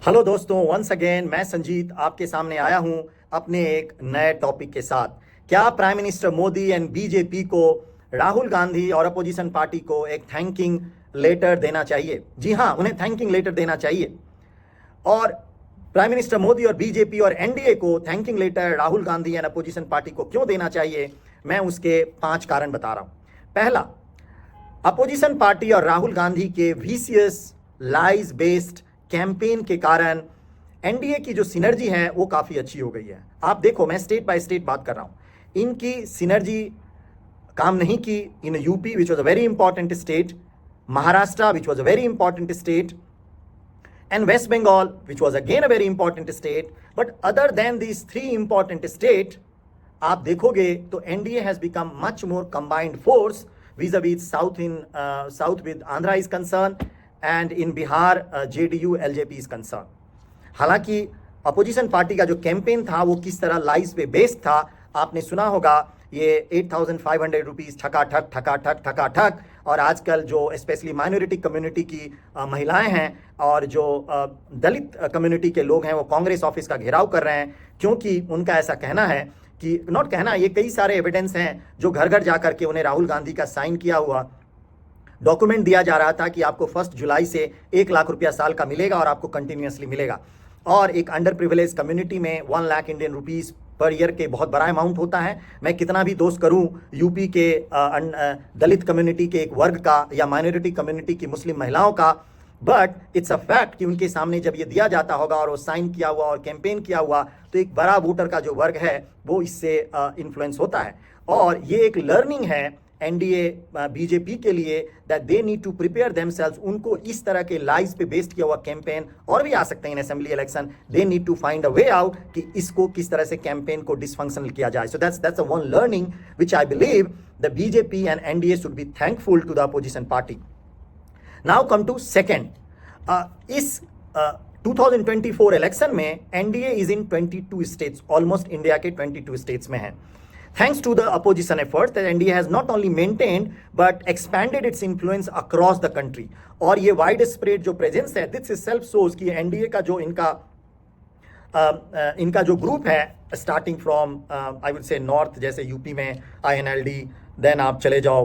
Hello दोस्तों, once again मैं संजीत आपके सामने आया हूं अपने एक नए टॉपिक के साथ। क्या prime minister Modi and BJP को राहुल गांधी और अपोजिशन पार्टी को एक थैंकिंग लेटर देना चाहिए? जी हां, उन्हें थैंकिंग लेटर देना चाहिए। और प्राइम मिनिस्टर मोदी और बीजेपी और एनडीए को thanking letter Rahul Gandhi and opposition party को क्यों देना चाहिए, मैं उसके 5 कारण बता रहा हूं। पहला, अपोजिशन पार्टी और राहुल गांधी के विशियस लाइज बेस्ड कैंपेन के कारण एनडीए की जो सिनर्जी है वो काफ़ी अच्छी हो गई है। आप देखो, मैं स्टेट बाय स्टेट बात कर रहा हूँ। इनकी सिनर्जी काम नहीं की in UP which was a very important state, Maharashtra which was a very important state, and West Bengal, which was again a very important state. But other than these 3 important states, आप देखोगे तो NDA has become much more combined force vis-a-vis south with Andhra is concern and in Bihar JDU LJP is concern. हालांकि opposition party का जो campaign था वो किस तरह लाइज पे बेस्ड था, आपने सुना होगा। ये 8,500 रुपीज़ ठकाठक ठकाठक ठकाठक। और आजकल जो स्पेशली माइनॉरिटी कम्युनिटी की महिलाएं हैं और जो दलित कम्युनिटी के लोग हैं वो कांग्रेस ऑफिस का घेराव कर रहे हैं, क्योंकि उनका ऐसा कहना है कि, नॉट कहना, ये कई सारे एविडेंस हैं जो घर घर जा करके उन्हें राहुल गांधी का साइन किया हुआ डॉक्यूमेंट दिया जा रहा था कि आपको 1 जुलाई से 1 लाख रुपया साल का मिलेगा और आपको कंटिन्यूसली मिलेगा। और एक अंडर प्रिविलेज कम्युनिटी में 1 lakh Indian rupees per year के बहुत बड़ा अमाउंट होता है। मैं कितना भी दोस्त करूं यूपी के दलित कम्युनिटी के एक वर्ग का या माइनॉरिटी कम्युनिटी की मुस्लिम महिलाओं का, बट इट्स अ फैक्ट कि उनके सामने जब ये दिया जाता होगा और वो साइन किया हुआ और कैंपेन किया हुआ, तो एक बड़ा वोटर का जो वर्ग है वो इससे इन्फ्लुएंस होता है। और ये एक लर्निंग है एनडीए बीजेपी के लिए that they need to prepare themselves. उनको इस तरह के लाइज पे बेस्ड किया हुआ कैंपेन और भी आ सकते हैं in assembly election, they need to find a way out कि इसको किस तरह से कैंपेन को डिसफंक्शनल किया जाए। So that's a one learning which I believe the BJP and NDA should be thankful to the opposition party. Now come to second, इस 2024 election में NDA is in 22 states, almost India के 22 states में है। Thanks to the opposition efforts, that NDA has not only maintained but expanded its influence across the country. और ये wide spread जो presence है, this itself shows कि NDA का जो इनका जो ग्रुप है, starting from I would say north, जैसे यूपी में आईएनएलडी, देन आप चले जाओ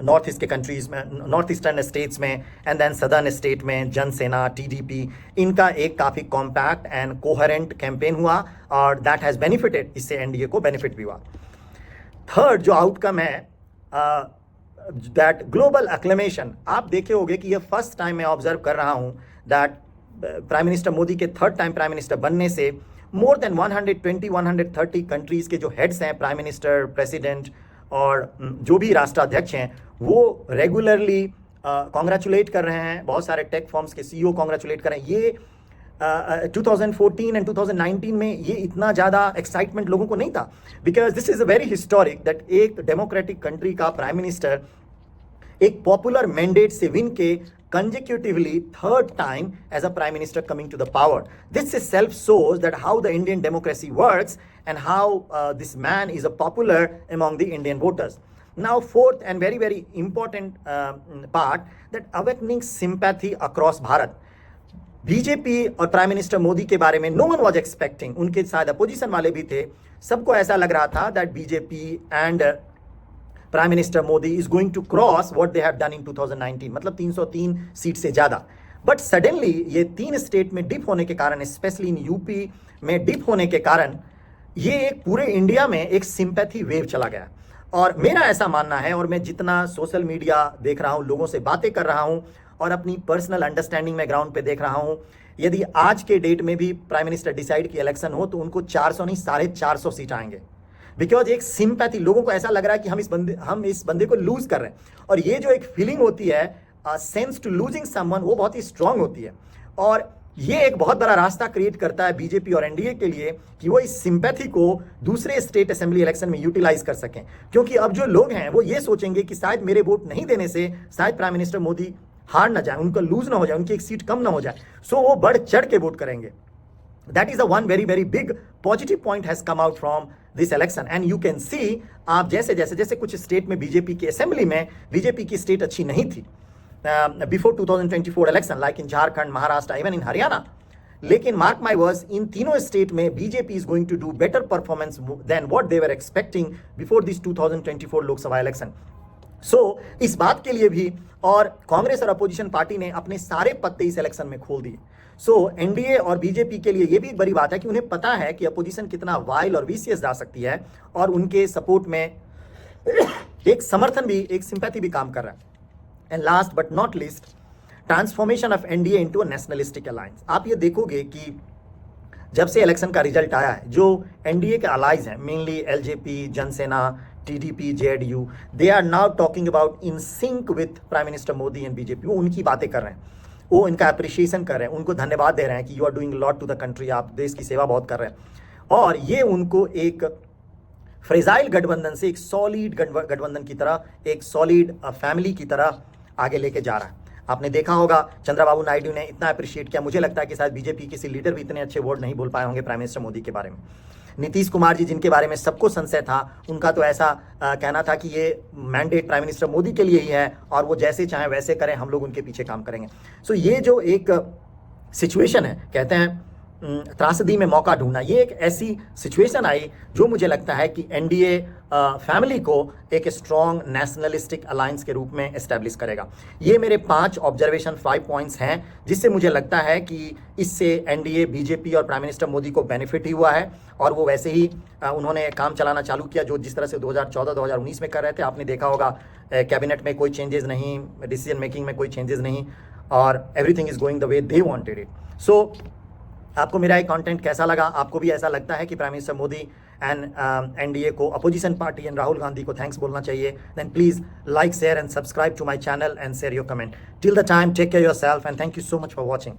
नॉर्थ ईस्ट के कंट्रीज में, नॉर्थ ईस्टर्न स्टेट्स में, एंड देन सदर्न स्टेट में जनसेना, टीडीपी, इनका एक काफ़ी कॉम्पैक्ट एंड कोहेरेंट कैंपेन हुआ और दैट हैज़ बेनिफिटेड, इससे एनडीए को बेनिफिट भी हुआ। थर्ड जो आउटकम है, दैट ग्लोबल एक्लेमेशन। आप देखे होंगे कि ये फर्स्ट टाइम मैं ऑब्जर्व कर रहा हूँ दैट प्राइम मिनिस्टर मोदी के थर्ड टाइम प्राइम मिनिस्टर बनने से मोर देन 120-130 कंट्रीज़ के जो हेड्स हैं, प्राइम मिनिस्टर, प्रेसिडेंट और जो भी राष्ट्राध्यक्ष हैं, वो रेगुलरली कॉन्ग्रेचुलेट कर रहे हैं। बहुत सारे टेक फर्म्स के सीईओ कॉन्ग्रेचुलेट कर रहे हैं। ये 2014 एंड 2019 में ये इतना ज़्यादा एक्साइटमेंट लोगों को नहीं था, because this is a very historic that एक डेमोक्रेटिक कंट्री का प्राइम मिनिस्टर एक पॉपुलर मैंडेट से विन के consecutively third time as a prime minister coming to the power. This itself shows that how the Indian democracy works and how this man is a popular among the Indian voters. Now fourth and very very important part, that awakening sympathy across Bharat. BJP और prime minister Modi के बारे में no one was expecting, उनके शायद opposition वाले भी थे, सबको ऐसा लग रहा था that BJP and prime minister Modi is going to cross what they have done in 2019, मतलब 303 सीट से ज़्यादा। बट सडनली ये 3 स्टेट में डिप होने के कारण, स्पेशली इन यूपी में डिप होने के कारण, ये एक पूरे इंडिया में एक सिंपैथी वेव चला गया। और मेरा ऐसा मानना है, और मैं जितना सोशल मीडिया देख रहा हूँ, लोगों से बातें कर रहा हूँ और अपनी पर्सनल अंडरस्टैंडिंग में ग्राउंड पे देख रहा हूँ, यदि आज के डेट में भी प्राइम मिनिस्टर डिसाइड की इलेक्शन हो तो उनको 400 नहीं 450 सीट आएंगे। बिकॉज एक सिंपैथी, लोगों को ऐसा लग रहा है कि हम इस बंदे को लूज कर रहे हैं। और ये जो एक फीलिंग होती है, सेंस टू लूजिंग समवन, वो बहुत ही स्ट्रांग होती है। और ये एक बहुत बड़ा रास्ता क्रिएट करता है बीजेपी और एनडीए के लिए कि वो इस सिंपैथी को दूसरे स्टेट असेंबली इलेक्शन में यूटिलाइज कर सकें। क्योंकि अब जो लोग हैं वो ये सोचेंगे कि शायद मेरे वोट नहीं देने से शायद प्राइम मिनिस्टर मोदी हार ना जाए, उनका लूज ना हो जाए, उनकी एक सीट कम ना हो जाए, सो वो बढ़ चढ़ के वोट करेंगे। That is a one very very big positive point has come out from this election. And you can see, आप जैसे कुछ स्टेट में बीजेपी की असेंबली में बीजेपी की स्टेट अच्छी नहीं थी before 2024 election, like in Jharkhand, Maharashtra, even in Haryana, लेकिन मार्क माई वर्ड्स, इन तीनों स्टेट में BJP is going to do better performance than what they were expecting before this 2024 Lok Sabha election. So इस बात के लिए भी, और कांग्रेस और अपोजिशन पार्टी ने अपने सारे पत्ते इस इलेक्शन में खोल दिए। सो एनडीए और बीजेपी के लिए यह भी बड़ी बात है कि उन्हें पता है कि अपोजिशन कितना वाइल और विशियस जा सकती है, और उनके सपोर्ट में एक समर्थन भी, एक सिंपैथी भी काम कर रहा है। And last but not least, transformation of NDA into a nationalistic alliance. आप ये देखोगे कि जब से इलेक्शन का रिजल्ट आया है, जो एनडीए के अलाइज हैं, mainly LJP, Janasena, TDP, JDU, they are now talking about in sync with prime minister Modi and BJP. वो उनकी बातें कर रहे हैं, वो इनका अप्रिशिएशन कर रहे हैं, उनको धन्यवाद दे रहे हैं कि you are doing lot to the country, आप देश की सेवा बहुत कर रहे हैं। और ये उनको एक फ्रेजाइल गठबंधन से एक सॉलिड गठबंधन की तरह, एक सॉलिड फैमिली की तरह आगे लेके जा रहा है। आपने देखा होगा चंद्रबाबू नायडू ने इतना अप्रिशिएट किया, मुझे लगता है कि शायद बीजेपी किसी लीडर भी इतने अच्छे वर्ड नहीं बोल पाए होंगे प्राइम मिनिस्टर मोदी के बारे में। नीतीश कुमार जी, जिनके बारे में सबको संशय था, उनका तो ऐसा कहना था कि ये मैंडेट प्राइम मिनिस्टर मोदी के लिए ही है और वो जैसे चाहें वैसे करें, हम लोग उनके पीछे काम करेंगे। सो ये जो एक सिचुएशन है, कहते हैं त्रासदी में मौका ढूंढना, ये एक ऐसी सिचुएशन आई जो मुझे लगता है कि एनडीए फैमिली को एक स्ट्रॉन्ग नेशनलिस्टिक अलायंस के रूप में एस्टेब्लिश करेगा। ये मेरे 5 ऑब्जर्वेशन, 5 पॉइंट्स हैं, जिससे मुझे लगता है कि इससे एनडीए, बीजेपी और प्राइम मिनिस्टर मोदी को बेनिफिट ही हुआ है, और वो वैसे ही उन्होंने काम चलाना चालू किया जो जिस तरह से 2014-2019 में कर रहे थे। आपने देखा होगा कैबिनेट में कोई चेंजेस नहीं, डिसीजन मेकिंग में कोई चेंजेस नहीं, और everything is going the way they wanted it. So आपको मेरा ये कंटेंट कैसा लगा? आपको भी ऐसा लगता है कि prime minister Modi and NDA को, opposition party and Rahul Gandhi को थैंक्स बोलना चाहिए? Then please like, share and subscribe to my channel and share your comment. Till the time, take care yourself and thank you so much for watching.